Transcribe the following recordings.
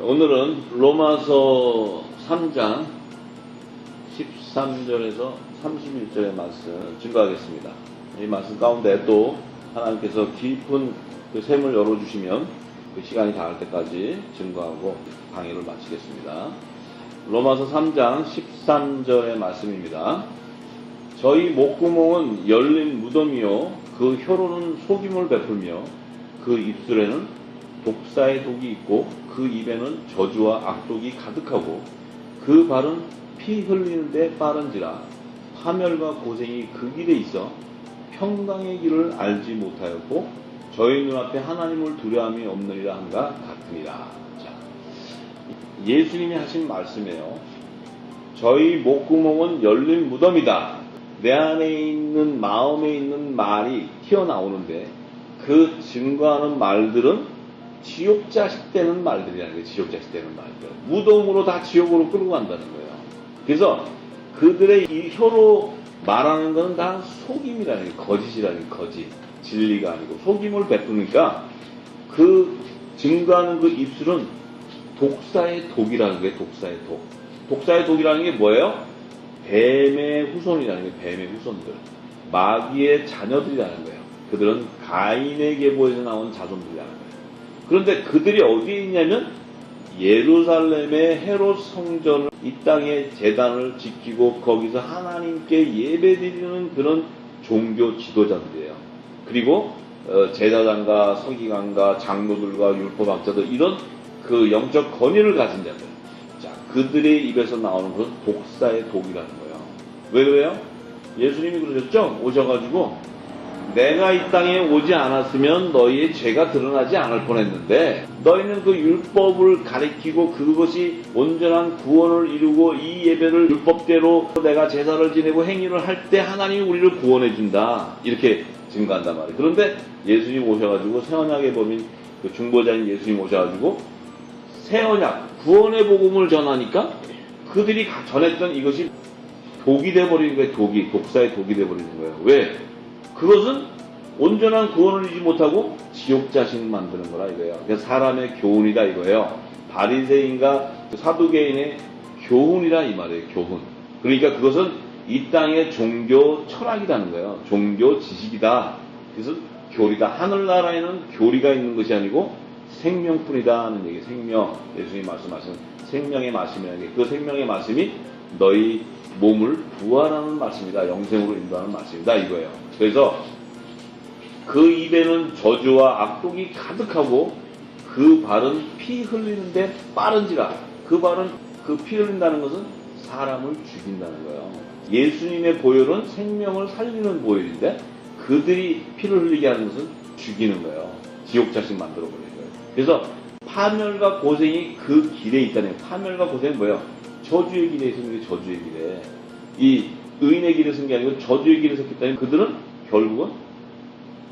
오늘은 로마서 3장 13절에서 31절의 말씀 증거하겠습니다. 이 말씀 가운데 또 하나님께서 깊은 그 샘을 열어주시면 그 시간이 닿을 때까지 증거하고 강의를 마치겠습니다. 로마서 3장 13절의 말씀입니다. 저희 목구멍은 열린 무덤이요 그 혀로는 속임을 베풀며 그 입술에는 독사의 독이 있고 그 입에는 저주와 악독이 가득하고 그 발은 피 흘리는데 빠른지라 파멸과 고생이 그 길에 있어 평강의 길을 알지 못하였고 저희 눈앞에 하나님을 두려움이 없느니라 한가 같으니라. 자, 예수님이 하신 말씀이에요. 저희 목구멍은 열린 무덤이다. 내 안에 있는 마음에 있는 말이 튀어나오는데 그 증거하는 말들은 지옥자식 되는 말들이라는 거예요. 지옥자식 되는 말들. 무덤으로 다 지옥으로 끌고 간다는 거예요. 그래서 그들의 이 혀로 말하는 건 다 속임이라는 거예요. 거짓이라는 거예요. 거짓. 진리가 아니고 속임을 베푸니까 그 증거하는 그 입술은 독사의 독이라는 거예요. 독사의 독. 독사의 독이라는 게 뭐예요? 뱀의 후손이라는 게 뱀의 후손들. 마귀의 자녀들이라는 거예요. 그들은 가인의 계보에서 나온 자손들이라는 거예요. 그런데 그들이 어디에 있냐면 예루살렘의 헤롯 성전을 이 땅의 제단을 지키고 거기서 하나님께 예배드리는 그런 종교 지도자들이에요. 그리고 제사장과 서기관과 장로들과 율법학자들 이런 그 영적 권위를 가진 자들. 자, 그들의 입에서 나오는 것은 독사의 독이라는 거예요. 왜 그래요? 예수님이 그러셨죠? 오셔가지고 내가 이 땅에 오지 않았으면 너희의 죄가 드러나지 않을 뻔했는데 너희는 그 율법을 가리키고 그것이 온전한 구원을 이루고 이 예배를 율법대로 내가 제사를 지내고 행위를 할 때 하나님이 우리를 구원해 준다. 이렇게 증거한단 말이에요. 그런데 예수님 오셔가지고 새언약의 범인 그 중보자인 예수님 오셔가지고 새언약 구원의 복음을 전하니까 그들이 전했던 이것이 독이 돼버리는 거예요. 독사의 독이 돼버리는 거예요. 왜? 그것은 온전한 구원을 이루지 못하고 지옥자식 만드는 거라 이거예요. 그래서 사람의 교훈이다 이거예요. 바리새인과 사두개인의 교훈이라 이 말이에요. 교훈. 그러니까 그것은 이 땅의 종교 철학이라는 거예요. 종교 지식이다. 그래서 교리다. 하늘나라에는 교리가 있는 것이 아니고 생명뿐이다 하는 얘기. 생명. 예수님이 말씀하신 생명의 말씀이라는 게 그 생명의 말씀이 너희 몸을 부활하는 말씀이다. 영생으로 인도하는 말씀이다 이거예요. 그래서 그 입에는 저주와 악독이 가득하고 그 발은 피 흘리는데 빠른지라. 그 발은 그 피 흘린다는 것은 사람을 죽인다는 거예요. 예수님의 보혈은 생명을 살리는 보혈인데 그들이 피를 흘리게 하는 것은 죽이는 거예요. 지옥자식 만들어버리는 거예요. 그래서 파멸과 고생이 그 길에 있다는 거예요. 파멸과 고생은 뭐예요? 저주의 길에 있는 게 저주의 길에 이 의인의 길에 쓴 게 아니고 저주의 길에 섰기 때문에 그들은 결국은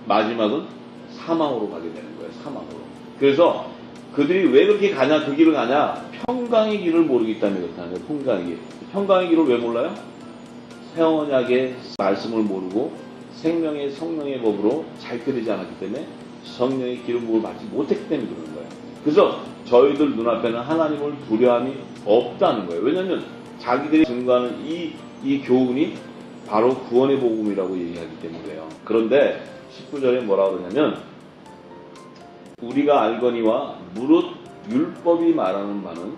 마지막은 사망으로 가게 되는 거예요. 사망으로. 그래서 그들이 왜 그렇게 가냐 그 길을 가냐 평강의 길을 모르기 때문에 그렇다는 거예요. 평강의 길. 평강의 길을 왜 몰라요? 새언약의 말씀을 모르고 생명의 성령의 법으로 잘되지 않았기 때문에 성령의 기름부을 받지 못했기 때문에 그러는 거예요. 그래서 저희들 눈앞에는 하나님을 두려움이 없다는 거예요. 왜냐하면 자기들이 증거하는 이 교훈이 바로 구원의 복음이라고 얘기하기 때문에 그래요. 그런데 19절에 뭐라고 그러냐면 우리가 알거니와 무릇 율법이 말하는 바는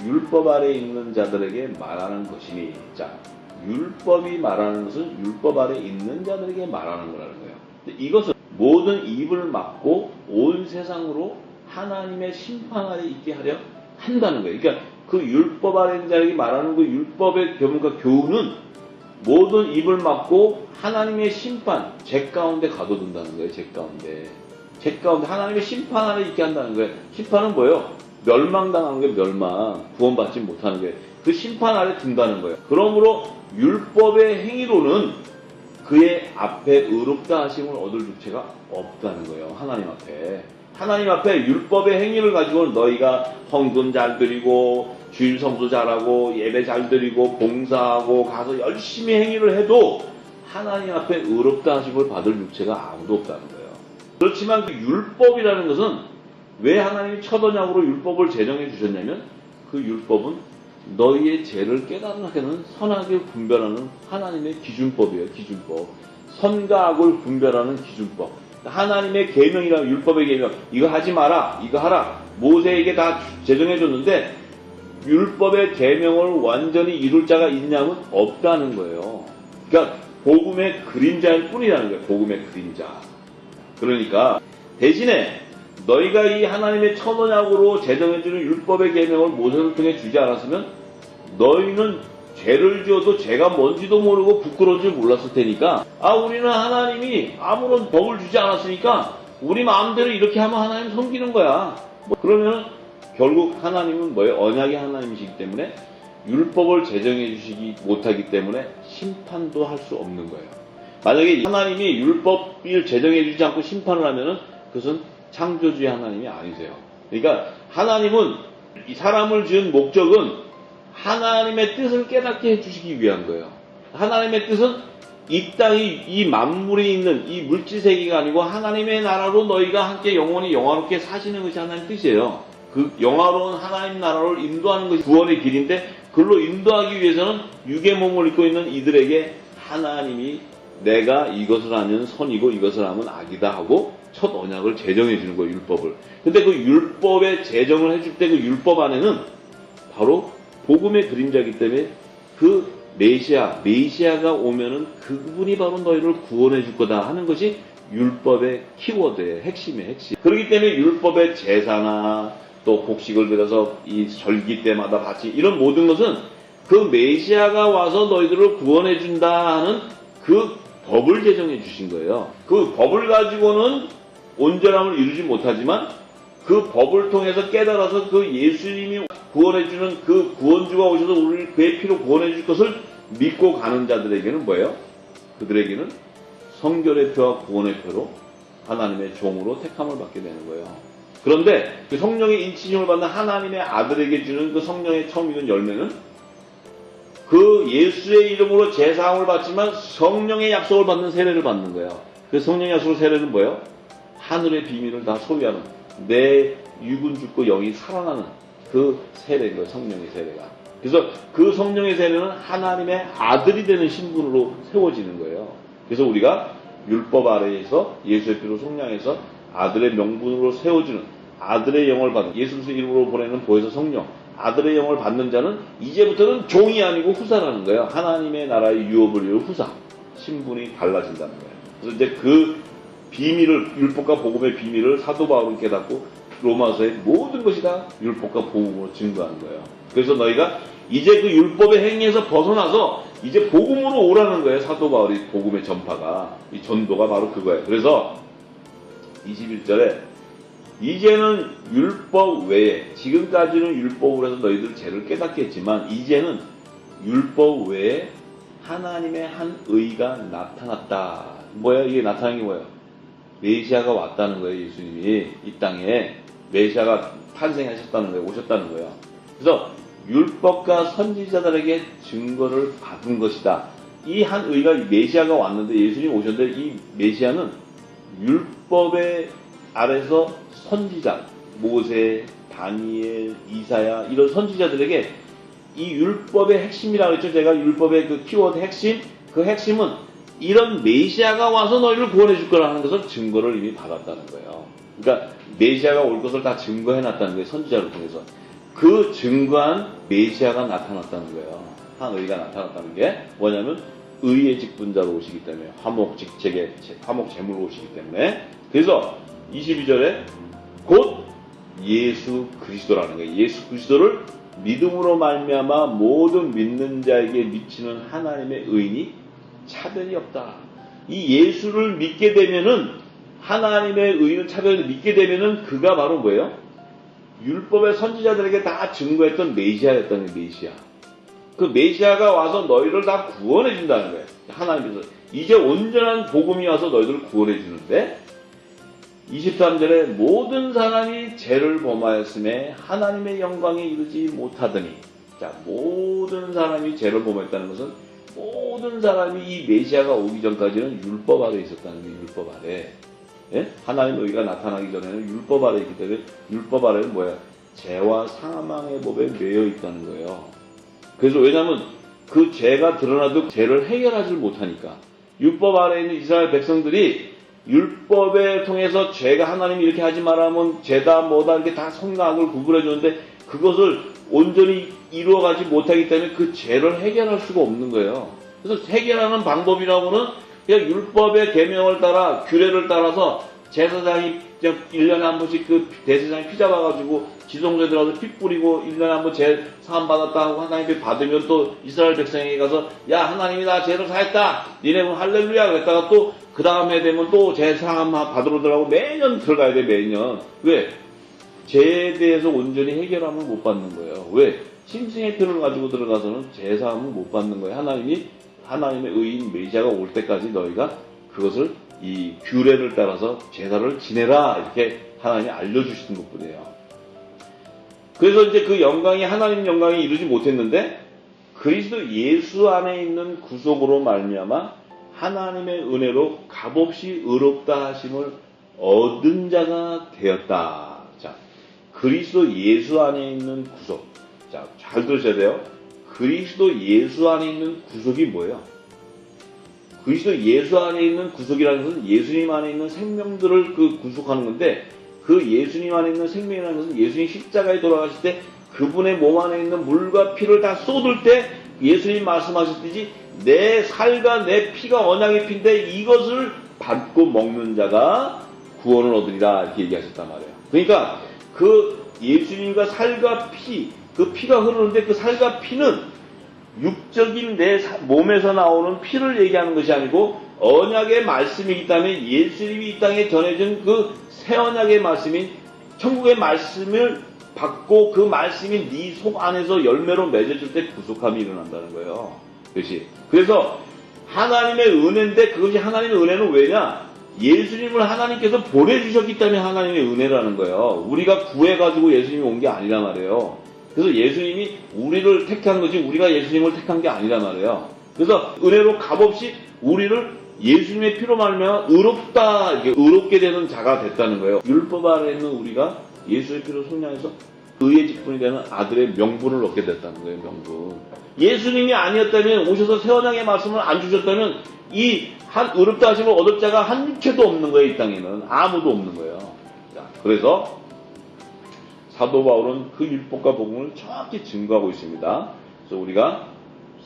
율법 아래 있는 자들에게 말하는 것이니. 자, 율법이 말하는 것은 율법 아래 있는 자들에게 말하는 거라는 거예요. 근데 이것은 모든 입을 막고 온 세상으로 하나님의 심판 아래 있게 하려 한다는 거예요. 그러니까 그 율법 아래 있는 자에게 말하는 그 율법의 교훈은 모든 입을 막고 하나님의 심판, 죄 가운데 가둬둔다는 거예요. 죄 가운데 하나님의 심판 아래 있게 한다는 거예요. 심판은 뭐예요? 멸망당하는 게 멸망, 구원받지 못하는 게 그 심판 아래 둔다는 거예요. 그러므로 율법의 행위로는 그의 앞에 의롭다 하심을 얻을 주체가 없다는 거예요. 하나님 앞에 율법의 행위를 가지고 너희가 헌금 잘 드리고 주일 성수 잘하고 예배 잘 드리고 봉사하고 가서 열심히 행위를 해도 하나님 앞에 의롭다 하심을 받을 육체가 아무도 없다는 거예요. 그렇지만 그 율법이라는 것은 왜 하나님이 첫 언약으로 율법을 제정해 주셨냐면 그 율법은 너희의 죄를 깨닫게 하는 선악을 분별하는 하나님의 기준법이에요. 기준법. 선과 악을 분별하는 기준법. 하나님의 계명이라 율법의 계명. 이거 하지 마라. 이거 하라. 모세에게 다 제정해 줬는데 율법의 계명을 완전히 이룰 자가 있냐면 없다는 거예요. 그러니까 복음의 그림자일 뿐이라는 거예요. 복음의 그림자. 그러니까 대신에 너희가 이 하나님의 첫 언약으로 제정해주는 율법의 계명을 모세를 통해 주지 않았으면 너희는 죄를 지어도 죄가 뭔지도 모르고 부끄러운 줄 몰랐을 테니까 우리는 하나님이 아무런 법을 주지 않았으니까 우리 마음대로 이렇게 하면 하나님 섬기는 거야. 그러면 결국 하나님은 뭐예요? 언약의 하나님이시기 때문에 율법을 제정해 주시기 못하기 때문에 심판도 할 수 없는 거예요. 만약에 하나님이 율법을 제정해 주지 않고 심판을 하면은 그것은 창조주의 하나님이 아니세요. 그러니까 하나님은 이 사람을 지은 목적은 하나님의 뜻을 깨닫게 해주시기 위한 거예요. 하나님의 뜻은 이 땅이 이 만물이 있는 이 물질세계가 아니고 하나님의 나라로 너희가 함께 영원히 영화롭게 사시는 것이 하나님의 뜻이에요. 그 영화로운 하나님 나라를 인도하는 것이 구원의 길인데 그걸로 인도하기 위해서는 육의 몸을 입고 있는 이들에게 하나님이 내가 이것을 하면 선이고 이것을 하면 악이다 하고 첫 언약을 제정해 주는 거예요. 율법을. 근데 그 율법에 제정을 해줄 때 그 율법 안에는 바로 복음의 그림자이기 때문에 그 메시아가 오면은 그분이 바로 너희를 구원해 줄 거다 하는 것이 율법의 키워드예요. 핵심이에요. 핵심. 그렇기 때문에 율법의 제사나 또 곡식을 들여서 이 절기 때마다 바치 이런 모든 것은 그 메시아가 와서 너희들을 구원해 준다 하는 그 법을 제정해 주신 거예요. 그 법을 가지고는 온전함을 이루지 못하지만 그 법을 통해서 깨달아서 그 예수님이 구원해주는 그 구원주가 오셔서 우리를 그의 피로 구원해줄 것을 믿고 가는 자들에게는 뭐예요? 그들에게는 성결의 표와 구원의 표로 하나님의 종으로 택함을 받게 되는 거예요. 그런데 그 성령의 인치심을 받는 하나님의 아들에게 주는 그 성령의 처음 익은 열매는 그 예수의 이름으로 제사함을 받지만 성령의 약속을 받는 세례를 받는 거예요. 그 성령의 약속의 세례는 뭐예요? 하늘의 비밀을 다 소유하는 내 육은 죽고 영이 살아나는 그 세례인 거예요. 성령의 세례가. 그래서 그 성령의 세례는 하나님의 아들이 되는 신분으로 세워지는 거예요. 그래서 우리가 율법 아래에서 예수의 피로 속량해서 아들의 명분으로 세워주는 아들의 영을 받는 예수 그리스도의 이름으로 보내는 보혜사 성령 아들의 영을 받는 자는 이제부터는 종이 아니고 후사라는 거예요. 하나님의 나라의 유업을 이룰 후사. 신분이 달라진다는 거예요. 그래서 이제 그 비밀을 율법과 복음의 비밀을 사도 바울은 깨닫고 로마서의 모든 것이 다 율법과 복음으로 증거하는 거예요. 그래서 너희가 이제 그 율법의 행위에서 벗어나서 이제 복음으로 오라는 거예요. 사도 바울이 복음의 전파가 이 전도가 바로 그거예요. 그래서 21절에 이제는 율법 외에 지금까지는 율법으로 해서 너희들 죄를 깨닫게 했지만 이제는 율법 외에 하나님의 한 의가 나타났다. 뭐예요? 이게 나타난 게 뭐예요? 메시아가 왔다는 거예요. 예수님이 이 땅에 메시아가 탄생하셨다는 거예요. 오셨다는 거예요. 그래서 율법과 선지자들에게 증거를 받은 것이다. 이 한 의가 메시아가 왔는데 예수님이 오셨는데 이 메시아는 율법의 아래서 선지자 모세, 다니엘, 이사야 이런 선지자들에게 이 율법의 핵심이라고 했죠. 제가 율법의 그 키워드 핵심 그 핵심은 이런 메시아가 와서 너희를 구원해 줄 거라는 것을 증거를 이미 받았다는 거예요. 그러니까 메시아가 올 것을 다 증거해놨다는 거예요. 선지자를 통해서. 그 증거한 메시아가 나타났다는 거예요. 한 의가 나타났다는 게 뭐냐면 의의 직분자로 오시기 때문에 화목 제물로 오시기 때문에 그래서 22절에 곧 예수 그리스도라는 거예요. 예수 그리스도를 믿음으로 말미암아 모든 믿는 자에게 미치는 하나님의 의인이 차별이 없다. 이 예수를 믿게 되면은 하나님의 의인을 차별을 믿게 되면은 그가 바로 뭐예요? 율법의 선지자들에게 다 증거했던 메시아였다는 거예요. 메시아. 그 메시아가 와서 너희를 다 구원해 준다는 거예요. 하나님께서 이제 온전한 복음이 와서 너희들을 구원해 주는데 23절에 모든 사람이 죄를 범하였음에 하나님의 영광에 이르지 못하더니 자 모든 사람이 죄를 범했다는 것은 모든 사람이 이 메시아가 오기 전까지는 율법 아래 있었다는 거예요. 율법 아래. 예? 하나님의 의가 나타나기 전에는 율법 아래 있기 때문에 율법 아래는 뭐야? 죄와 사망의 법에 매여 있다는 거예요. 그래서 왜냐하면 그 죄가 드러나도 죄를 해결하지 못하니까 율법 아래에 있는 이스라엘 백성들이 율법에 통해서 죄가 하나님이 이렇게 하지 말라면 죄다 뭐다 이렇게 다 선과 악을 구분해 주는데 그것을 온전히 이루어가지 못하기 때문에 그 죄를 해결할 수가 없는 거예요. 그래서 해결하는 방법이라고는 그냥 율법의 계명을 따라 규례를 따라서 제사장이 그냥 1년에 한 번씩 그 대제사장이 피 잡아가지고 지성소에 들어가서 피 뿌리고 1년에 한 번 죄 사함 받았다 하고 하나님께 받으면 또 이스라엘 백성에게 가서 야 하나님이 나 죄를 사했다 니네 뭐 할렐루야 그랬다가 또 그 다음에 되면 또 죄 사함 받으러 들어가고 매년 들어가야 돼 매년. 왜? 죄에 대해서 온전히 해결하면 못 받는 거예요. 왜? 짐승의 피를 가지고 들어가서는 죄 사함을 못 받는 거예요. 하나님의 의인 메시아가 올 때까지 너희가 그것을 이 규례를 따라서 제사를 지내라 이렇게 하나님이 알려주시는 것뿐이에요. 그래서 이제 그 영광이 하나님 영광이 이루지 못했는데 그리스도 예수 안에 있는 구속으로 말미암아 하나님의 은혜로 값없이 의롭다 하심을 얻은 자가 되었다. 자, 그리스도 예수 안에 있는 구속. 자, 잘 들으셔야 돼요. 그리스도 예수 안에 있는 구속이 뭐예요? 그리스도 예수 안에 있는 구속이라는 것은 예수님 안에 있는 생명들을 그 구속하는 건데 그 예수님 안에 있는 생명이라는 것은 예수님 십자가에 돌아가실 때 그분의 몸 안에 있는 물과 피를 다 쏟을 때 예수님 말씀하셨듯이 내 살과 내 피가 언약의 피인데 이것을 받고 먹는 자가 구원을 얻으리라 이렇게 얘기하셨단 말이에요. 그러니까 그 예수님과 살과 피, 그 피가 흐르는데 그 살과 피는 육적인 내 몸에서 나오는 피를 얘기하는 것이 아니고 언약의 말씀이기 때문에 예수님이 이 땅에 전해준 그 새 언약의 말씀인 천국의 말씀을 받고 그 말씀이 네 속 안에서 열매로 맺어질 때 구속함이 일어난다는 거예요. 그것이. 그래서 하나님의 은혜인데 그것이 하나님의 은혜는 왜냐? 예수님을 하나님께서 보내주셨기 때문에 하나님의 은혜라는 거예요. 우리가 구해가지고 예수님이 온 게 아니란 말이에요. 그래서 예수님이 우리를 택한 것이 우리가 예수님을 택한 게 아니란 말이에요. 그래서 은혜로 값없이 우리를 예수님의 피로 말미암아 의롭다 이렇게 의롭게 되는 자가 됐다는 거예요. 율법 아래 있는 우리가 예수의 피로 속량해서 의의 직분이 되는 아들의 명분을 얻게 됐다는 거예요. 명분. 예수님이 아니었다면 오셔서 새 언약의 말씀을 안 주셨다면 이 의롭다 하심을 얻을 자가 한 채도 없는 거예요. 이 땅에는 아무도 없는 거예요. 자, 그래서 사도 바울은 그 율법과 복음을 정확히 증거하고 있습니다. 그래서 우리가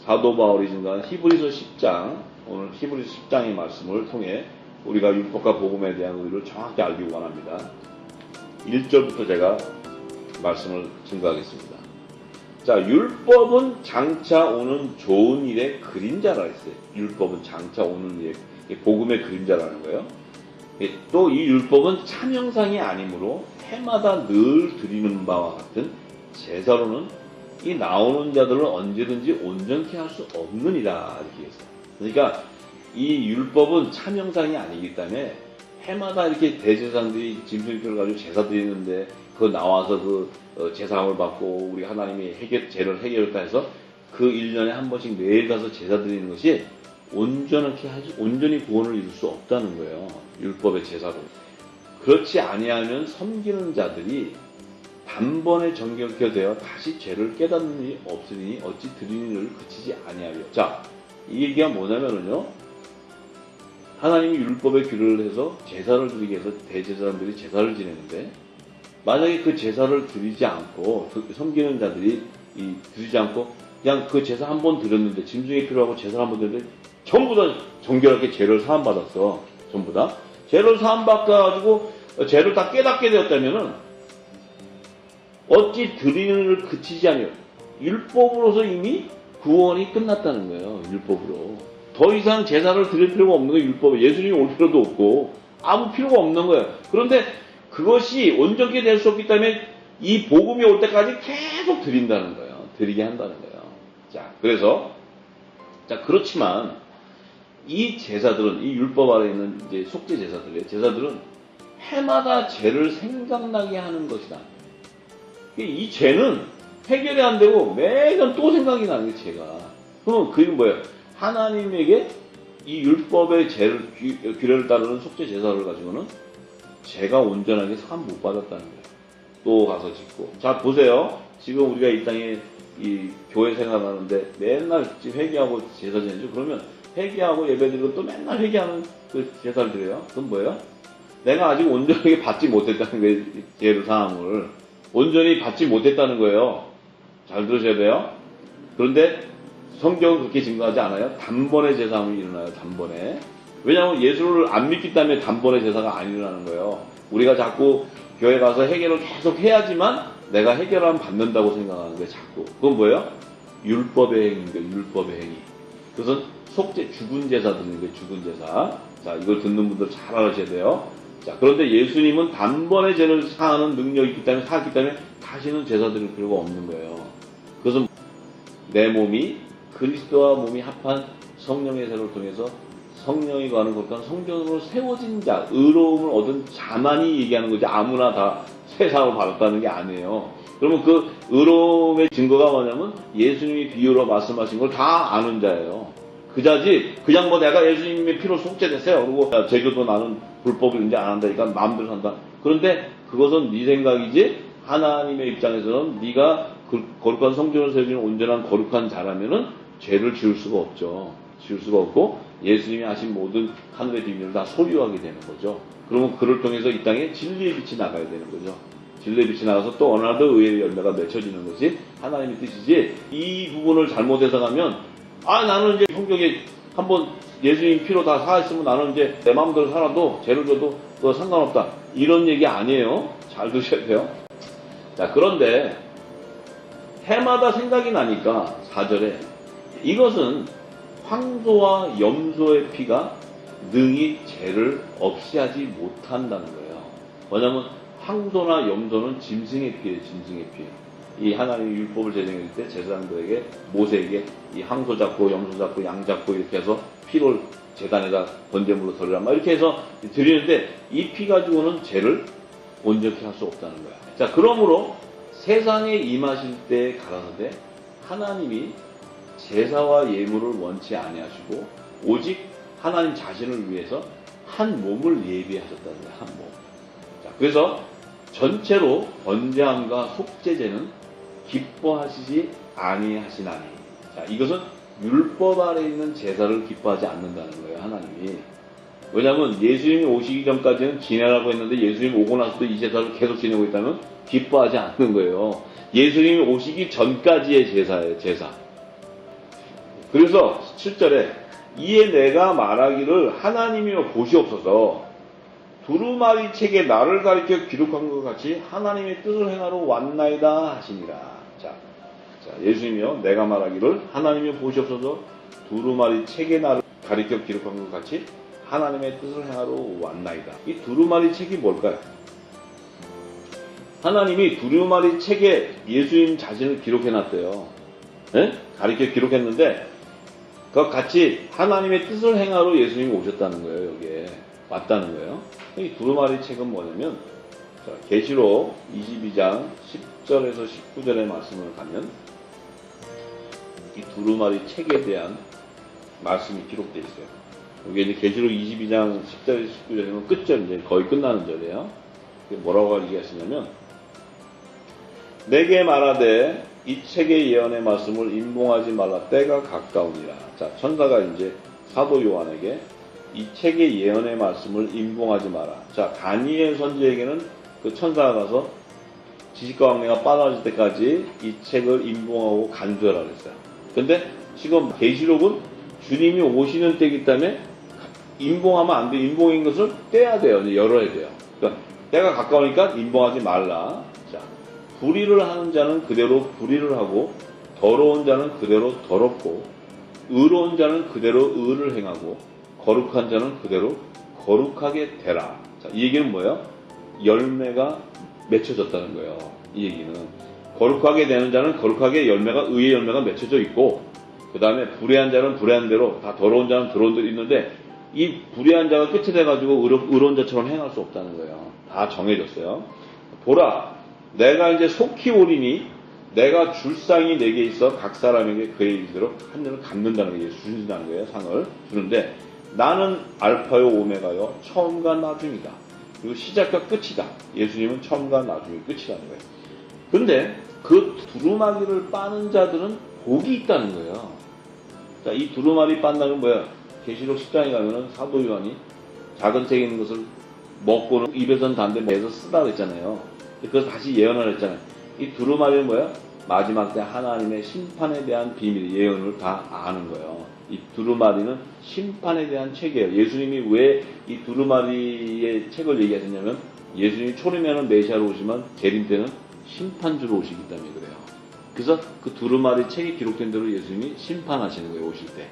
사도 바울이 증거한 히브리서 10장 오늘 히브리서 10장의 말씀을 통해 우리가 율법과 복음에 대한 의를 정확히 알기 원합니다. 1절부터 제가 말씀을 증거하겠습니다. 자, 율법은 장차 오는 좋은 일의 그림자라 했어요. 율법은 장차 오는 일의 복음의 그림자라는 거예요. 또 이 율법은 참 형상이 아니므로 해마다 늘 드리는 바와 같은 제사로는 이 나오는 자들을 언제든지 온전케 할 수 없느니라 이렇게 했어요. 그러니까 이 율법은 참 형상이 아니기 때문에 해마다 이렇게 대제사장들이 짐승표를 가지고 제사 드리는데 그 나와서 그 제사함을 받고 우리 하나님이 죄를 해결했다 해서 그 1년에 한 번씩 매일 가서 제사 드리는 것이 온전히 구원을 이룰 수 없다는 거예요. 율법의 제사로. 그렇지 아니하면 섬기는 자들이 단번에 정결케 되어 다시 죄를 깨닫는 일이 없으니 어찌 드리는 일을 그치지 아니하리요. 자, 이 얘기가 뭐냐면요. 하나님이 율법의 규례를 해서 제사를 드리게 해서 대제사장들이 제사를 지내는데 만약에 그 제사를 드리지 않고 섬기는 자들이 드리지 않고 그냥 그 제사 한 번 드렸는데 짐승이 필요하고 제사 한 번 드렸는데 전부 다 정결하게 죄를 사함받았어. 전부 다. 죄를 사함받아가지고 죄를 다 깨닫게 되었다면은 어찌 드리는 일을 그치지 아니요. 율법으로서 이미 구원이 끝났다는 거예요. 율법으로. 더 이상 제사를 드릴 필요가 없는 거예요. 율법에. 예수님이 올 필요도 없고 아무 필요가 없는 거예요. 그런데 그것이 온전히 될 수 없기 때문에 이 복음이 올 때까지 계속 드린다는 거예요. 드리게 한다는 거예요. 자, 그래서 그렇지만 이 제사들은 이 율법 아래 있는 이제 속죄 제사들은 해마다 죄를 생각나게 하는 것이다. 이 죄는 해결이 안 되고 매년 또 생각이 나는 게 죄가. 그럼 그게 뭐예요? 하나님에게 이 율법의 규례를 따르는 속죄 제사를 가지고는 제가 온전하게 상 못 받았다는 거예요. 또 가서 짓고. 자, 보세요. 지금 우리가 이 땅에 이 교회 생활하는데 맨날 회개하고 제사 지내죠. 그러면 회개하고 예배드리고 또 맨날 회개하는 그 제사를 드려요. 그건 뭐예요? 내가 아직 온전하게 받지 못했다는 거예요. 제를 사함을. 온전히 받지 못했다는 거예요. 잘 들으셔야 돼요. 그런데 성경은 그렇게 증거하지 않아요. 단번에 제사함이 일어나요. 단번에. 왜냐하면 예수를 안 믿기 때문에 단번에 제사가 안 일어나는 거예요. 우리가 자꾸 교회 가서 해결을 계속 해야지만 내가 해결하면 받는다고 생각하는 거예요. 자꾸. 그건 뭐예요? 율법의 행위인 거예요. 율법의 행위. 그것은 속죄, 죽은 제사 드리는 거예요. 죽은 제사. 자, 이걸 듣는 분들 잘 알아셔야 돼요. 자, 그런데 예수님은 단번에 죄를 사하는 능력이 있기 때문에, 사했기 때문에 다시는 제사 드릴 필요가 없는 거예요. 그것은 내 몸이 그리스도와 몸이 합한 성령의 세를 통해서 성령이 거하는 것과 성전으로 세워진 자, 의로움을 얻은 자만이 얘기하는 거지. 아무나 다 세상을 받았다는 게 아니에요. 그러면 그 의로움의 증거가 뭐냐면 예수님이 비유로 말씀하신 걸 다 아는 자예요. 그 자지 그냥 뭐 내가 예수님의 피로 속죄됐어요. 그리고 제주도 나는 불법을 이제 안 한다니까 마음대로 산다. 그런데 그것은 네 생각이지 하나님의 입장에서는 네가 그 거룩한 성전을 세우는 온전한 거룩한 자라면은 죄를 지을 수가 없죠. 지을 수가 없고 예수님이 하신 모든 하늘의 비밀을 다 소유하게 되는 거죠. 그러면 그를 통해서 이 땅에 진리의 빛이 나가야 되는 거죠. 진리의 빛이 나가서 또 어느 날도 의의 열매가 맺혀지는 것이 하나님의 뜻이지, 이 부분을 잘못 해석하면 나는 이제 성경에 한번 예수님 피로 다 사했으면 나는 이제 내 마음대로 살아도 죄를 져도 그거 상관없다, 이런 얘기 아니에요. 잘 드셔야 돼요. 자, 그런데 해마다 생각이 나니까 4절에 이것은 황소와 염소의 피가 능히 죄를 없이 하지 못한다는 거예요. 뭐냐면 황소나 염소는 짐승의 피예요. 짐승의 피. 이 하나님의 율법을 제정할 때 제사장들에게, 모세에게 이 황소 잡고 염소 잡고 양 잡고 이렇게 해서 피를 제단에다 번제물로 덜으라 막 이렇게 해서 드리는데, 이 피 가지고는 죄를 온전히 할 수 없다는 거야. 자, 그러므로 세상에 임하실 때 가라사대 하나님이 제사와 예물을 원치 아니하시고 오직 하나님 자신을 위해서 한 몸을 예비하셨다는 거예요. 한 몸. 자, 그래서 전체로 번제함과 속죄제는 기뻐하시지 아니하시나니. 자, 이것은 율법 아래 있는 제사를 기뻐하지 않는다는 거예요. 하나님이. 왜냐하면 예수님이 오시기 전까지는 지내라고 했는데 예수님이 오고 나서도 이 제사를 계속 지내고 있다면 기뻐하지 않는 거예요. 예수님이 오시기 전까지의 제사예요. 제사. 그래서 7절에 이에 내가 말하기를 하나님이여 보시옵소서, 두루마리 책에 나를 가리켜 기록한 것 같이 하나님의 뜻을 행하러 왔나이다 하시니라. 자, 예수님이여 내가 말하기를 하나님이여 보시옵소서, 두루마리 책에 나를 가리켜 기록한 것 같이 하나님의 뜻을 행하러 왔나이다. 이 두루마리 책이 뭘까요? 하나님이 두루마리 책에 예수님 자신을 기록해놨대요. 네? 가리켜 기록했는데 그거 같이 하나님의 뜻을 행하러 예수님이 오셨다는 거예요. 여기에 왔다는 거예요. 이 두루마리 책은 뭐냐면, 계시록 22장 10절에서 19절의 말씀을 가면 이 두루마리 책에 대한 말씀이 기록되어 있어요. 여기 이제 계시록 22장 10절에서 19절이면 끝절, 이제 거의 끝나는 절이에요. 뭐라고 얘기하시냐면, 내게 말하되 이 책의 예언의 말씀을 임봉하지 말라, 때가 가까우니라. 자, 천사가 이제 사도 요한에게 이 책의 예언의 말씀을 임봉하지 마라. 자, 다니엘 선지에게는 그 천사가 가서 지식과 왕래가 빠져질 때까지 이 책을 임봉하고 간주하라 그랬어요. 근데 지금 계시록은 주님이 오시는 때이기 때문에 임봉하면 안 돼. 임봉인 것을 떼야 돼요. 열어야 돼요. 그러니까 때가 가까우니까 임봉하지 말라. 자, 불의를 하는 자는 그대로 불의를 하고, 더러운 자는 그대로 더럽고, 의로운 자는 그대로 의를 행하고, 거룩한 자는 그대로 거룩하게 되라. 자, 이 얘기는 뭐예요? 열매가 맺혀졌다는 거예요. 이 얘기는 거룩하게 되는 자는 거룩하게 열매가, 의의 열매가 맺혀져 있고, 그 다음에 불의한 자는 불의한 대로, 다 더러운 자는 더러운 대로 있는데, 이 불의한 자가 끝이 돼가지고 의로운 자처럼 행할 수 없다는 거예요. 다 정해졌어요. 보라, 내가 이제 속히 오리니 내가 줄 상이 내게 있어 각 사람에게 그의 일대로 한 년을 갚는다는 거예요. 주신다는 거예요. 상을 주는데, 나는 알파요 오메가요 처음과 나중이다. 그리고 시작과 끝이다. 예수님은 처음과 나중이 끝이라는 거예요. 그런데 그 두루마리를 빠는 자들은 복이 있다는 거예요. 자, 이 두루마리 빤다는 건 뭐야? 계시록 10장에 가면은 사도 요한이 작은 책에 있는 것을 먹고는 입에선 단데 매서 쓰다 그랬잖아요. 그래서 다시 예언을 했잖아요. 이 두루마리는 뭐야? 마지막 때 하나님의 심판에 대한 비밀, 예언을 다 아는 거예요. 이 두루마리는 심판에 대한 책이에요. 예수님이 왜 이 두루마리의 책을 얘기하셨냐면 예수님이 초림에는 메시아로 오시면 재림 때는 심판주로 오시기 때문에 그래요. 그래서 그 두루마리 책에 기록된 대로 예수님이 심판하시는 거예요. 오실 때.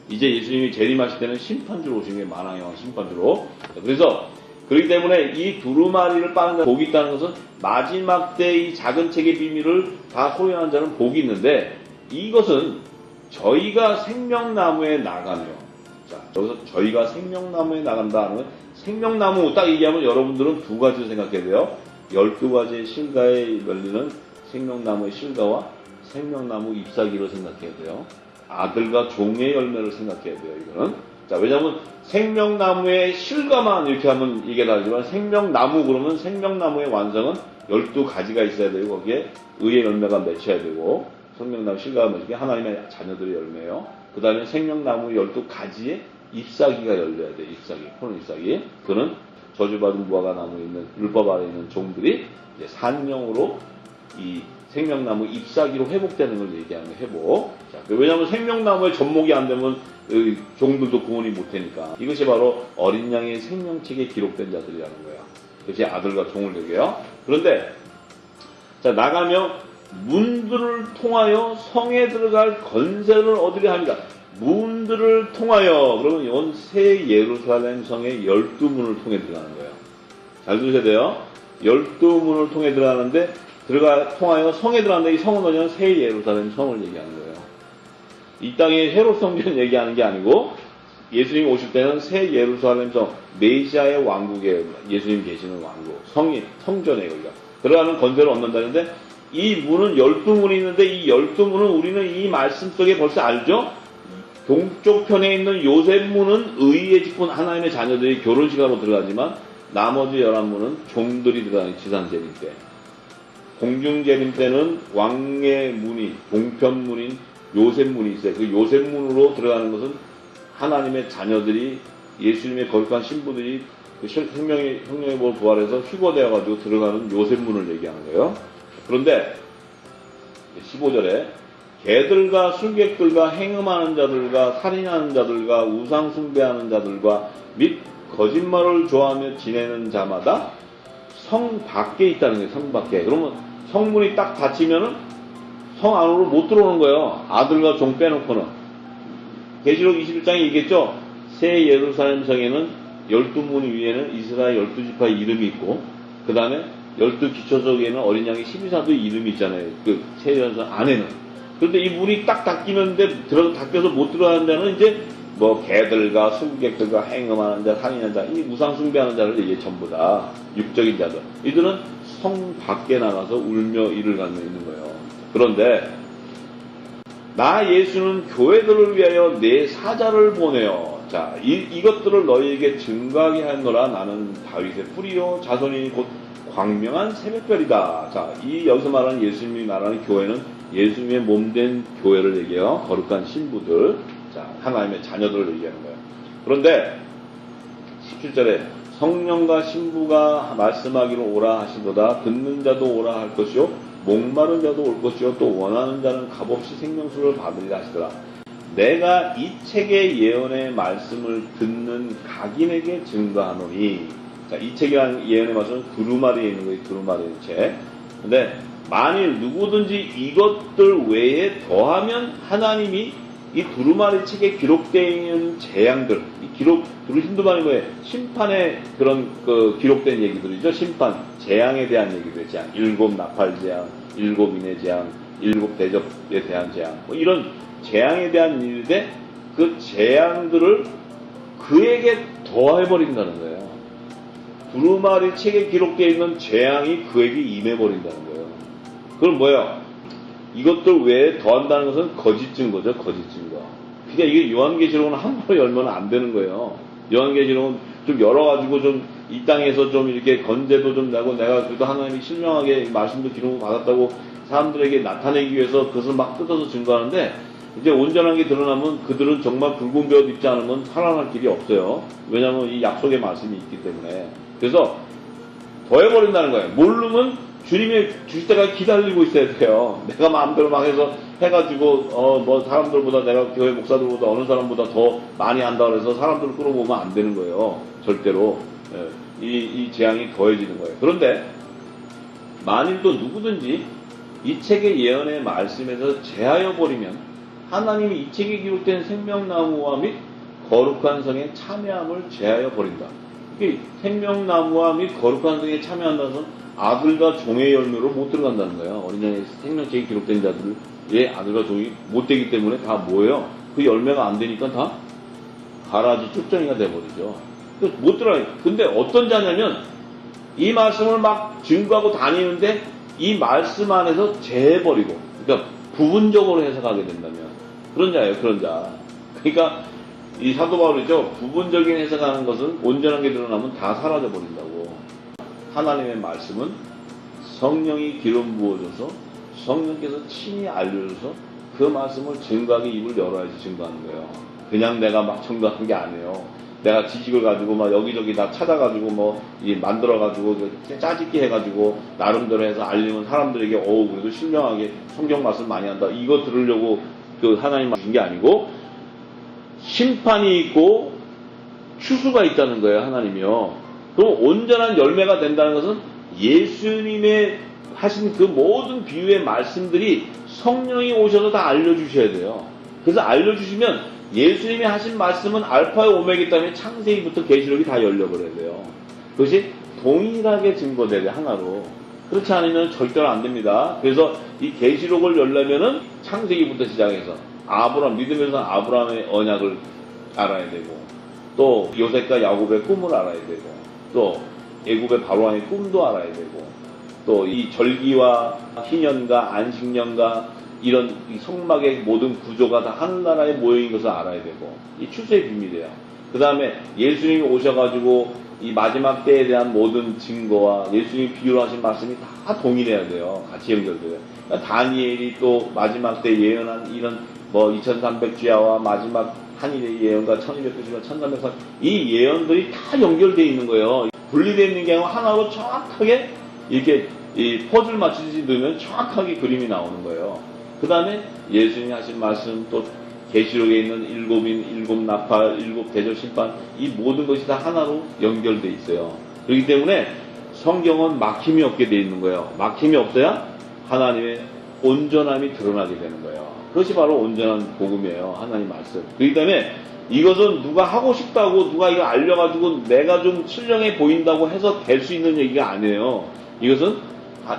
이제 예수님이 재림하실 때는 심판주로 오시는 게 만왕의 심판주로. 그래서 그렇기 때문에 이 두루마리를 빠는 자는 복이 있다는 것은 마지막 때 이 작은 책의 비밀을 다 소유하는 자는 복이 있는데 이것은 저희가 생명나무에 나가며 자, 여기서 저희가 생명나무에 나간다 하는 건 생명나무 딱 얘기하면 여러분들은 두 가지를 생각해야 돼요. 12가지의 실과에 열리는 생명나무의 실과와 생명나무 잎사귀를 생각해야 돼요. 아들과 종의 열매를 생각해야 돼요. 이거는. 자, 왜냐하면 생명나무의 실과만 이렇게 하면 이게 다르지만 생명나무 그러면 생명나무의 완성은 12가지가 있어야 되고 거기에 의의 열매가 맺혀야 되고 생명나무 실과가 맺히게 하나님의 자녀들의 열매예요. 그 다음에 생명나무 12가지의 잎사귀가 열려야 돼요. 잎사귀, 푸른 잎사귀. 그거는 저주받은 무화과 나무에 있는 율법 아래 있는 종들이 이제 산령으로 이 생명나무 잎사귀로 회복되는 걸 얘기하는 회복. 자, 왜냐하면 생명나무에 접목이 안 되면 종들도 구원이 못 되니까. 이것이 바로 어린 양의 생명책에 기록된 자들이라는 거예요. 그것이 아들과 종을 얘기해요. 그런데 자 나가며 문들을 통하여 성에 들어갈 건세를 얻으려 합니다. 문들을 통하여 그러면 이건 새 예루살렘 성의 12문을 통해 들어가는 거예요. 잘 들으셔야 돼요. 12문을 통해 들어가는데 통하여 성에 들어가는데 이 성은 뭐냐면 새 예루살렘 성을 얘기하는 거예요. 이 땅에 헤롯 성전 얘기하는 게 아니고 예수님 오실 때는 새 예루살렘 성 메시아의 왕국에 예수님 계시는 왕국 성전에 여기가 들어가는 건세를 얻는다는데 이 문은 12문이 있는데 이 12문은 우리는 이 말씀 속에 벌써 알죠? 동쪽 편에 있는 요셉문은 의의 직분 하나님의 자녀들이 결혼식하러 들어가지만 나머지 11문은 종들이 들어가는 지산재림 때 공중재림 때는 왕의 문이 동편문인 요셉문이 있어요. 그 요셉문으로 들어가는 것은 하나님의 자녀들이 예수님의 거룩한 신부들이 그 혁명의 볼 부활해서 휴거되어가지고 들어가는 요셉문을 얘기하는 거예요. 그런데 15절에 개들과 술객들과 행음하는 자들과 살인하는 자들과 우상 숭배하는 자들과 및 거짓말을 좋아하며 지내는 자마다 성 밖에 있다는 거예요. 성 밖에. 그러면 성문이 딱 닫히면은 성 안으로 못 들어오는 거예요. 아들과 종 빼놓고는. 계시록 21장에 얘기했죠. 새 예루살렘 성에는 12문 위에는 이스라엘 12지파의 이름이 있고 그 다음에 12기초석에는 어린 양의 12사도의 이름이 있잖아요. 그 새 예루살렘 안에는. 그런데 이 문이 딱 닫히는데 닫혀서 못 들어가는 데는 이제 뭐 개들과 술객들과 행음하는 자, 살인하는 자, 이 우상 숭배하는 자를 이게 전부 다 육적인 자들. 이들은 성 밖에 나가서 울며 이를 갖고 있는 거예요. 그런데 나 예수는 교회들을 위하여 내 사자를 보내요. 자, 이것들을 너희에게 증거하게 하노라. 나는 다윗의 뿌리요 자손이 곧 광명한 새벽별이다. 자, 여기서 말하는 예수님이 말하는 교회는 예수님의 몸된 교회를 얘기해요. 거룩한 신부들, 자, 하나님의 자녀들을 얘기하는 거예요. 그런데 17절에 성령과 신부가 말씀하기로 오라 하시도다. 듣는 자도 오라 할 것이요 목마른 자도 올 것이요 또 원하는 자는 값없이 생명수를 받으리라 하시더라. 내가 이 책의 예언의 말씀을 듣는 각인에게 증거하노니. 자, 이 책이라는 예언의 말씀은 두루마리에 있는 거예요. 두루마리의 책. 근데 만일 누구든지 이것들 외에 더하면 하나님이 이 두루마리 책에 기록되어 있는 재앙들, 힌두 말이 뭐예요? 심판의 그런 기록된 얘기들이죠. 심판, 재앙에 대한 얘기들, 재앙, 7 나팔 재앙, 7 인의 재앙, 7 대접에 대한 재앙, 뭐 이런 재앙에 대한 일인데 그 재앙들을 그에게 더해버린다는 거예요. 두루마리 책에 기록되어 있는 재앙이 그에게 임해버린다는 거예요. 그럼 뭐예요? 이것들 외에 더한다는 것은 거짓 증거죠. 거짓 증거. 그러니까 이게 요한계시록은 함부로 열면 안 되는 거예요. 요한계시록은 좀 열어가지고 좀 이 땅에서 좀 이렇게 건재도 좀 내고 내가 그래도 하나님이 신명하게 말씀도 기록을 받았다고 사람들에게 나타내기 위해서 그것을 막 뜯어서 증거하는데 이제 온전한 게 드러나면 그들은 정말 붉은 벼옷 입지 않으면 살아날 길이 없어요. 왜냐하면 이 약속의 말씀이 있기 때문에. 그래서 더해버린다는 거예요. 모르면 주님이 주실 때까지 기다리고 있어야 돼요. 내가 마음대로 막 해서 해가지고 뭐 사람들보다 내가 교회 목사들보다 어느 사람보다 더 많이 한다 그래서 사람들을 끌어모으면 안 되는 거예요. 절대로. 이 재앙이 더해지는 거예요. 그런데 만일 또 누구든지 이 책의 예언의 말씀에서 제하여 버리면 하나님이 이 책에 기록된 생명나무와 및 거룩한 성에 참여함을 제하여 버린다. 이게 생명나무와 및 거룩한 성에 참여한다는 것은 아들과 종의 열매로 못 들어간다는 거예요. 어린 양의 생명책에 기록된 자들의 아들과 종이 못 되기 때문에 다 뭐예요? 그 열매가 안 되니까 다 가라지 쭉정이가 돼버리죠. 못 들어가요. 근데 어떤 자냐면 이 말씀을 막 증거하고 다니는데 이 말씀 안에서 재해버리고, 그러니까 부분적으로 해석하게 된다면 그런 자예요. 그런 자. 그러니까 이 사도 바울이죠. 부분적인 해석하는 것은 온전한 게 드러나면 다 사라져 버린다고. 하나님의 말씀은 성령이 기름 부어줘서 성령께서 친히 알려줘서 그 말씀을 증거하게 입을 열어야지 증거하는 거예요. 그냥 내가 막 증거하는 게 아니에요. 내가 지식을 가지고 막 여기저기 다 찾아가지고 뭐 만들어가지고 짜집기 해가지고 나름대로 해서 알리면 사람들에게 그래도 신명하게 성경 말씀 많이 한다. 이거 들으려고 그 하나님 주신 게 아니고 심판이 있고 추수가 있다는 거예요. 하나님이요. 그럼 온전한 열매가 된다는 것은 예수님의 하신 그 모든 비유의 말씀들이 성령이 오셔서 다 알려주셔야 돼요. 그래서 알려주시면 예수님이 하신 말씀은 알파의 오메기 때문에 창세기부터 계시록이 다 열려버려야 돼요. 그것이 동일하게 증거돼야 돼, 하나로. 그렇지 않으면 절대로 안 됩니다. 그래서 이 계시록을 열려면은 창세기부터 시작해서 믿음에서 아브라함의 언약을 알아야 되고, 또 요셉과 야곱의 꿈을 알아야 되고, 또 애굽의 바로왕의 꿈도 알아야 되고, 또 이 절기와 희년과 안식년과 이런 이 성막의 모든 구조가 다 하늘나라의 모형인 것을 알아야 되고, 이 추수의 비밀이에요. 그 다음에 예수님이 오셔가지고 이 마지막 때에 대한 모든 증거와 예수님이 비유로 하신 말씀이 다 동일해야 돼요. 같이 연결돼요. 그러니까 다니엘이 또 마지막 때 예언한 이런 뭐 2300주야와 마지막 한일의 예언과 1290과 1300사 이 예언들이 다 연결되어 있는 거예요. 분리되어 있는 게 아니고 하나로 정확하게 이렇게 이 퍼즐 맞추듯이 넣으면 정확하게 그림이 나오는 거예요. 그 다음에 예수님이 하신 말씀, 또 계시록에 있는 일곱 나팔, 일곱 대접 심판, 이 모든 것이 다 하나로 연결돼 있어요. 그렇기 때문에 성경은 막힘이 없게 돼 있는 거예요. 막힘이 없어야 하나님의 온전함이 드러나게 되는 거예요. 그것이 바로 온전한 복음이에요. 하나님 말씀. 그렇기 때문에 이것은 누가 하고 싶다고 누가 이거 알려가지고 내가 좀 신령해 보인다고 해서 될 수 있는 얘기가 아니에요. 이것은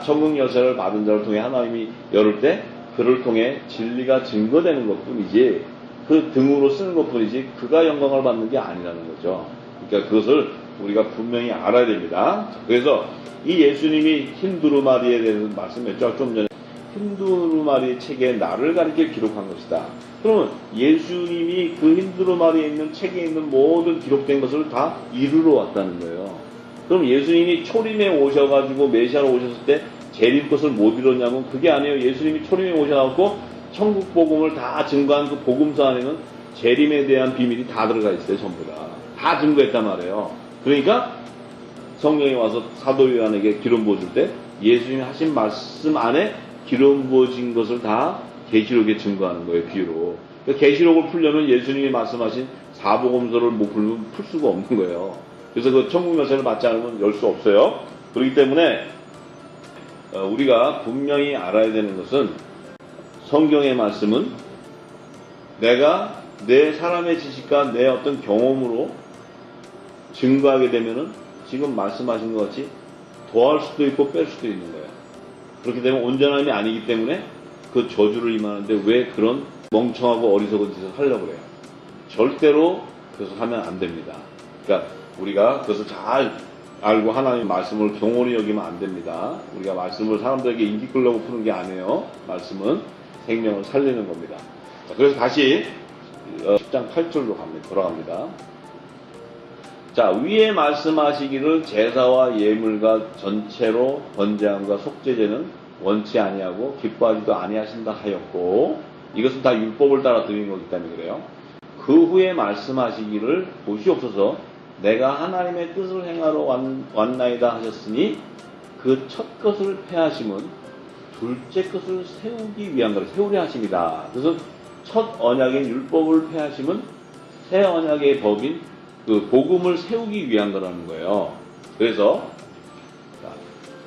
천국 열쇠를 받은 자를 통해 하나님이 열을 때 그를 통해 진리가 증거되는 것뿐이지, 그 등으로 쓰는 것뿐이지 그가 영광을 받는 게 아니라는 거죠. 그러니까 그것을 우리가 분명히 알아야 됩니다. 그래서 이 예수님이 힌두루마리에 대해서 말씀했죠. 좀 전에 힌두루마리 책에 나를 가리켜 기록한 것이다. 그러면 예수님이 그 힌두루마리에 있는 책에 있는 모든 기록된 것을 다 이루러 왔다는 거예요. 그럼 예수님이 초림에 오셔가지고 메시아로 오셨을 때 재림 것을 못 이뤘냐면 그게 아니에요. 예수님이 초림에 오셔갖고 천국 복음을 다 증거한 그 복음서 안에는 재림에 대한 비밀이 다 들어가 있어요. 전부 다 증거했단 말이에요. 그러니까 성령이 와서 사도 요한에게 기름 부어줄 때 예수님이 하신 말씀 안에 기름 부어진 것을 다 계시록에 증거하는 거예요. 비유로. 그러니까 계시록을 풀려면 예수님이 말씀하신 사복음서를 못 풀면 풀 수가 없는 거예요. 그래서 그 천국 열쇠를 받지 않으면 열 수 없어요. 그렇기 때문에 우리가 분명히 알아야 되는 것은 성경의 말씀은 내가 내 사람의 지식과 내 어떤 경험으로 증거하게 되면은 지금 말씀하신 것 같이 더할 수도 있고 뺄 수도 있는 거예요. 그렇기 때문에 온전함이 아니기 때문에 그 저주를 임하는데 왜 그런 멍청하고 어리석은 짓을 하려고 그래요. 절대로 그것을 하면 안 됩니다. 그러니까 우리가 그것을 잘 알고 하나님의 말씀을 경홀히 여기면 안 됩니다. 우리가 말씀을 사람들에게 인기 끌려고 푸는 게 아니에요. 말씀은 생명을 살리는 겁니다. 자, 그래서 다시 10장 8절로 돌아갑니다. 자, 위에 말씀하시기를 제사와 예물과 전체로 번제함과 속죄제는 원치 아니하고 기뻐하지도 아니하신다 하였고, 이것은 다 율법을 따라 드린 거기 때문에 그래요. 그 후에 말씀하시기를 보시옵소서 내가 하나님의 뜻을 행하러 왔나이다 하셨으니 그 첫 것을 폐하심은 둘째 것을 세우기 위한 것을 세우려 하심이다. 그래서 첫 언약인 율법을 폐하심은 새 언약의 법인 그 복음을 세우기 위한 거라는 거예요. 그래서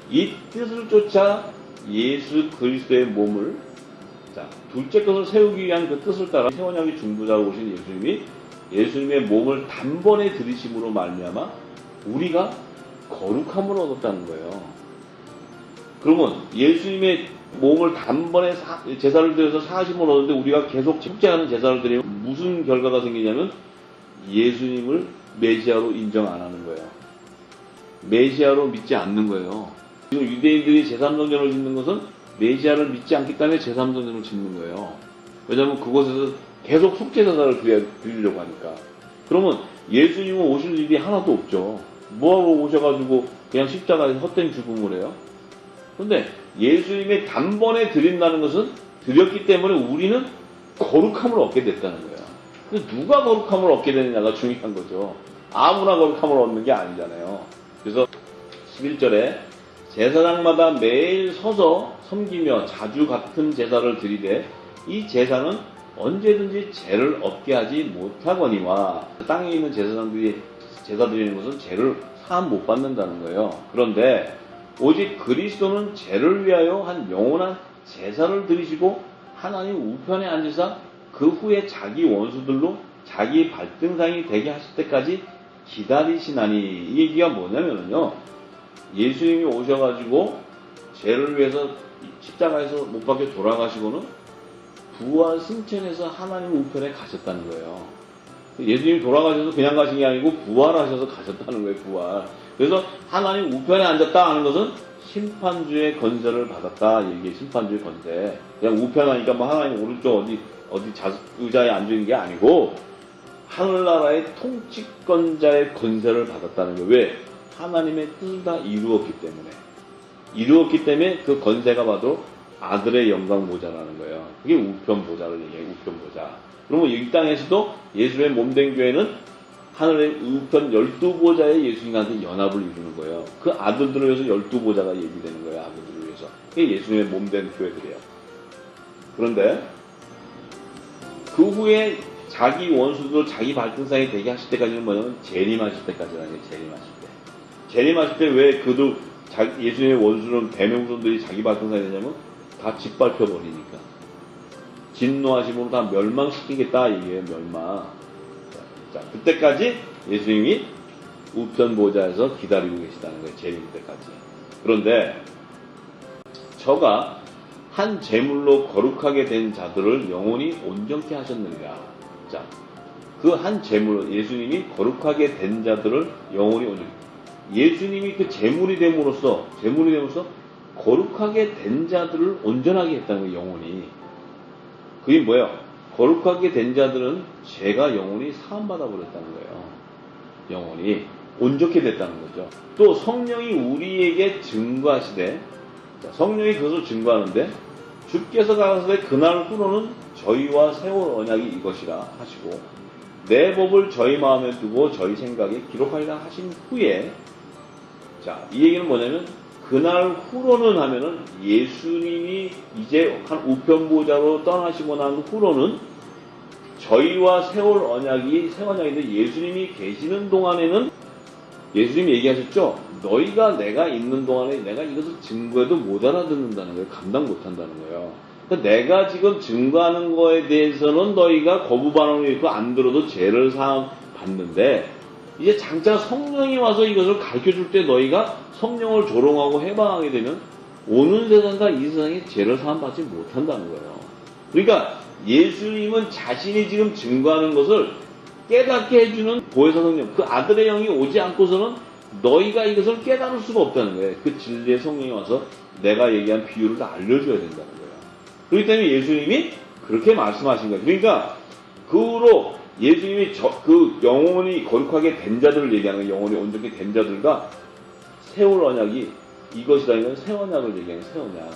이 뜻을 쫓아 예수 그리스도의 몸을 둘째 것을 세우기 위한 그 뜻을 따라 새 언약의 중보자로 오신 예수님의 몸을 단번에 들이심으로 말미암아 우리가 거룩함을 얻었다는 거예요. 그러면 예수님의 몸을 단번에 제사를 드려서 사하심을 얻었는데 우리가 계속 축제하는 제사를 드리면 무슨 결과가 생기냐면 예수님을 메시아로 인정 안 하는 거예요. 메시아로 믿지 않는 거예요. 지금 유대인들이 제3성전을 짓는 것은 메시아를 믿지 않기 때문에 제3성전을 짓는 거예요. 왜냐하면 그곳에서 계속 속죄제사를 드리려고 하니까. 그러면 예수님은 오실 일이 하나도 없죠. 뭐하고 오셔가지고 그냥 십자가에서 헛된 죽음을 해요? 그런데 예수님의 단번에 드린다는 것은 드렸기 때문에 우리는 거룩함을 얻게 됐다는 거예요. 누가 거룩함을 얻게 되느냐가 중요한 거죠. 아무나 거룩함을 얻는 게 아니잖아요. 그래서 11절에 제사장마다 매일 서서 섬기며 자주 같은 제사를 드리되 이 제사는 언제든지 죄를 없게 하지 못하거니와 땅에 있는 제사장들이 제사 드리는 것은 죄를 사함 못 받는다는 거예요. 그런데 오직 그리스도는 죄를 위하여 한 영원한 제사를 드리시고 하나님 우편에 앉으사 그 후에 자기 원수들로 자기 발등상이 되게 하실 때까지 기다리시나니. 이 얘기가 뭐냐면요, 예수님이 오셔가지고 죄를 위해서 십자가에서 못 박혀 돌아가시고는 부활 승천해서 하나님 우편에 가셨다는 거예요. 예수님이 돌아가셔서 그냥 가신 게 아니고 부활하셔서 가셨다는 거예요. 부활. 그래서 하나님 우편에 앉았다 하는 것은 심판주의 건세를 받았다. 이게 심판주의 건세. 그냥 우편하니까 뭐 하나님 오른쪽 어디 의자에 앉아있는 게 아니고 하늘나라의 통치권자의 건세를 받았다는 거예요. 왜? 하나님의 뜻을 다 이루었기 때문에 그 건세가 바로 아들의 영광 보좌라는 거예요. 그게 우편 보좌를 얘기해요. 우편 보좌. 그러면 이 땅에서도 예수의 몸된 교회는 하늘의 우편 12보좌의 예수님한테 연합을 이루는 거예요. 그 아들들을 위해서 12보좌가 예비되는 거예요. 아들들을 위해서. 그게 예수님의 몸된 교회들이에요. 그런데 그 후에 자기 원수들 자기 발등상이 되게 하실 때까지는 뭐냐면 재림하실 때까지라는 거예요. 재림하실 때 왜 그도 예수님의 원수는 대명손들이 자기 발등상이 되냐면 다 짓밟혀 버리니까 진노하심으로 다 멸망시키겠다 이게 멸망. 자, 그때까지 예수님이 우편 보좌에서 기다리고 계시다는 거예요. 재림 때까지. 그런데 저가 한 제물로 거룩하게 된 자들을 영원히 온전케 하셨느니라. 자, 그 한 제물, 예수님이 거룩하게 된 자들을 영원히 온전케. 예수님이 그 제물이 됨으로써 거룩하게 된 자들을 온전하게 했다는 거예요. 영원히. 그게 뭐예요? 거룩하게 된 자들은 죄가 영원히 사함받아 버렸다는 거예요. 영원히 온전케 됐다는 거죠. 또 성령이 우리에게 증거하시되, 성령이 그것을 증거하는데 주께서 가라사대 그날 후로는 저희와 세월 언약이 이것이라 하시고 내 법을 저희 마음에 두고 저희 생각에 기록하리라 하신 후에, 자, 이 얘기는 뭐냐면 그날 후로는 하면은 예수님이 이제 한 우편보좌로 떠나시고 난 후로는 저희와 세월 언약이 새 언약인데 예수님이 계시는 동안에는 예수님이 얘기하셨죠. 너희가 내가 있는 동안에 내가 이것을 증거해도 못 알아듣는다는 거예요. 감당 못 한다는 거예요. 그러니까 내가 지금 증거하는 거에 대해서는 너희가 거부 반응을 일으키고 안 들어도 죄를 사함 받는데 이제 장차 성령이 와서 이것을 가르쳐줄 때 너희가 성령을 조롱하고 해방하게 되면 오는 세상과 이 세상에 죄를 사함받지 못한다는 거예요. 그러니까 예수님은 자신이 지금 증거하는 것을 깨닫게 해주는 보혜사 성령, 그 아들의 영이 오지 않고서는 너희가 이것을 깨달을 수가 없다는 거예요. 그 진리의 성령이 와서 내가 얘기한 비유를 다 알려줘야 된다는 거예요. 그렇기 때문에 예수님이 그렇게 말씀하신 거예요. 그러니까 그 후로 예수님이 그 영혼이 거룩하게 된 자들을 얘기하는 거예요. 영혼이 온전히 된 자들과 세울 언약이 이것이라는 새 언약을 얘기하는 새 언약.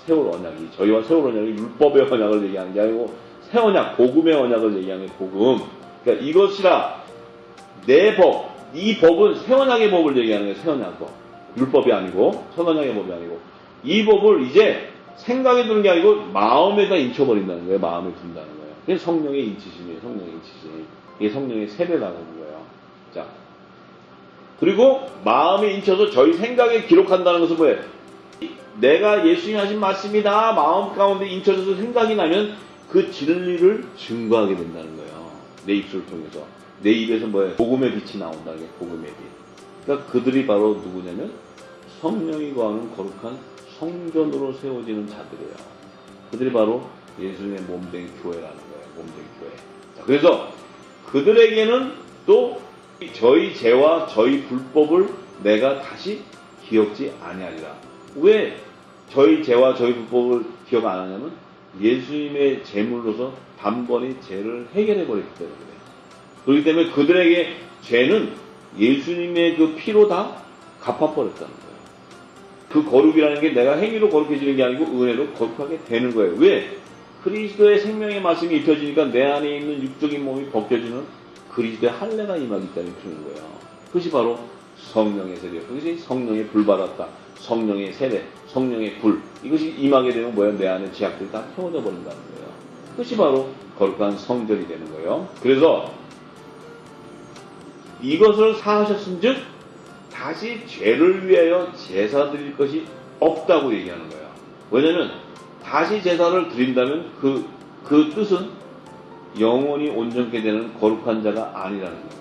세울 언약이 저희와 세울 언약이 율법의 언약을 얘기하는 게 아니고 새 언약, 복음의 언약을 얘기하는 게 복음. 그러니까 이것이라 내 법, 이 법은 새 언약의 법을 얘기하는 거예요. 새 언약법. 율법이 아니고 새 언약의 법이 아니고 이 법을 이제 생각에 두는 게 아니고 마음에다 인쳐버린다는 거예요. 마음에 둔다는 거예요. 그게 성령의 인치심이에요. 성령의 인치심. 이게 성령의 세례라는 거예요. 자, 그리고 마음에 인쳐서 저희 생각에 기록한다는 것은 뭐예요? 내가 예수님 하신 말씀이다. 마음 가운데 인쳐져서 생각이 나면 그 진리를 증거하게 된다는 거예요. 내 입술을 통해서. 내 입에서 뭐예요? 복음의 빛이 나온다는 게 복음의 빛. 그러니까 그들이 바로 누구냐면 성령이 거하는 거룩한 성전으로 세워지는 자들이에요. 그들이 바로 예수님의 몸된 교회라는 거예요. 몸된 교회. 자, 그래서 그들에게는 또 저희 죄와 저희 불법을 내가 다시 기억지 아니하리라. 왜 저희 죄와 저희 불법을 기억 안 하냐면 예수님의 제물로서 단번에 죄를 해결해 버렸기 때문에 그래요. 그렇기 때문에 그들에게 죄는 예수님의 그 피로 다 갚아버렸다는 거예요. 그 거룩이라는 게 내가 행위로 거룩해지는 게 아니고 은혜로 거룩하게 되는 거예요. 왜? 그리스도의 생명의 말씀이 입혀지니까 내 안에 있는 육적인 몸이 벗겨지는 그리스도의 할례가 임하기 때문에 주는 거예요. 그것이 바로 성령의 세례예요. 그것이 성령의 불 받았다. 성령의 세례, 성령의 불. 이것이 임하게 되면 뭐예요? 내 안에 죄악들이 다 태워져 버린다는 거예요. 그것이 바로 거룩한 성전이 되는 거예요. 그래서 이것을 사하셨은즉 다시 죄를 위하여 제사 드릴 것이 없다고 얘기하는 거예요. 왜냐하면 다시 제사를 드린다면 그 뜻은 영원히 온전케 되는 거룩한 자가 아니라는 거예요.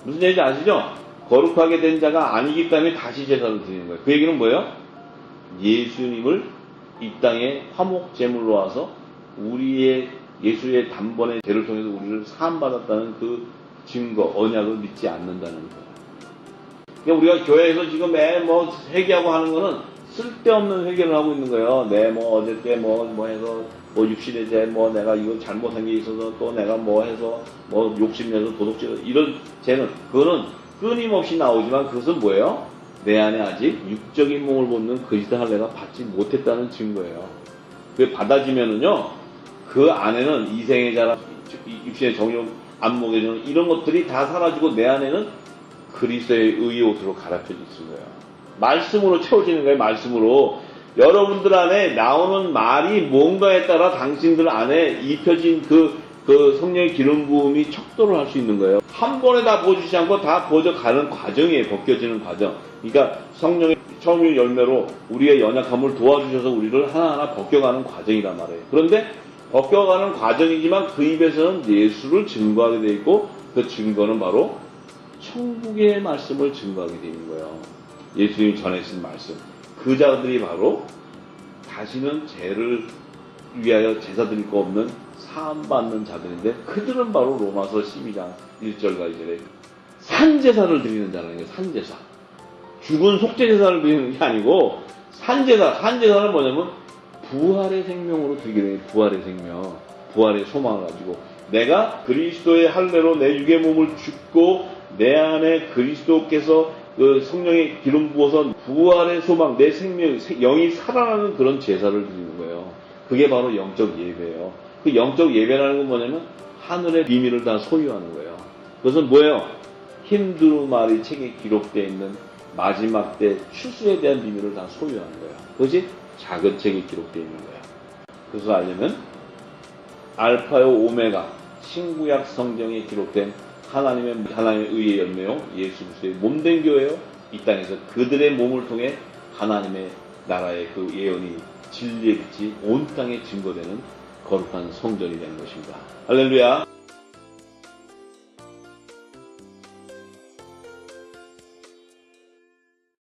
무슨 얘기인지 아시죠? 거룩하게 된 자가 아니기 때문에 다시 제사를 드리는 거예요. 그 얘기는 뭐예요? 예수님을 이 땅에 화목 제물로 와서 우리의 예수의 단번에 죄를 통해서 우리를 사함받았다는 그 증거, 언약을 믿지 않는다는 거예요. 그러니까 우리가 교회에서 지금 뭐 회개하고 하는 거는 쓸데없는 회개를 하고 있는 거예요. 뭐 어제 때 뭐 해서 육신의 죄, 내가 이거 잘못한 게 있어서 또 내가 해서 욕심내서 도둑질, 이런 죄는, 그거는 끊임없이 나오지만 그것은 뭐예요? 내 안에 아직 육적인 몸을 벗는 그리스도 할례가 받지 못했다는 증거예요. 그게 받아지면은요, 그 안에는 이생의 자랑, 육신의 정욕, 안목의 정욕, 이런 것들이 다 사라지고 내 안에는 그리스도의 의의 옷으로 갈아펴져 있는 거예요. 말씀으로 채워지는 거예요. 말씀으로. 여러분들 안에 나오는 말이 뭔가에 따라 당신들 안에 입혀진 그 성령의 기름 부음이 척도를 할 수 있는 거예요. 한 번에 다 부어주지 않고 다 부어져가는 과정이에요. 벗겨지는 과정. 그러니까 성령의 처음의 열매로 우리의 연약함을 도와주셔서 우리를 하나하나 벗겨가는 과정이란 말이에요. 그런데 벗겨가는 과정이지만 그 입에서는 예수를 증거하게 되어 있고 그 증거는 바로 천국의 말씀을 증거하게 되어 있는 거예요. 예수님이 전해주신 말씀. 그 자들이 바로 다시는 죄를 위하여 제사 드릴 거 없는 사함받는 자들인데 그들은 바로 로마서 12장 1절과 2절에 산제사를 드리는 자라는 거예요. 산제사. 죽은 속죄제사를 드리는 게 아니고 산제사는 뭐냐면 부활의 생명으로 드리게 되는 부활의 생명, 부활의 소망을 가지고 내가 그리스도의 할례로 내 육의 몸을 죽고 내 안에 그리스도께서 그 성령의 기름 부어서 부활의 소망, 내 생명, 영이 살아나는 그런 제사를 드리는 거예요. 그게 바로 영적 예배예요. 그 영적 예배라는 건 뭐냐면 하늘의 비밀을 다 소유하는 거예요. 그것은 뭐예요? 힌두르 말이 책에 기록되어 있는 마지막 때 추수에 대한 비밀을 다 소유하는 거예요. 그것이 작은 책에 기록되어 있는 거예요. 그것을 알려면 알파요 오메가 신구약 성경에 기록된 하나님의 의의 열매요, 예수 그리스도의 몸된 교회요, 이 땅에서 그들의 몸을 통해 하나님의 나라의 그 예언이 진리의 빛이 온 땅에 증거되는 거룩한 성전이 되는 것입니다. 할렐루야.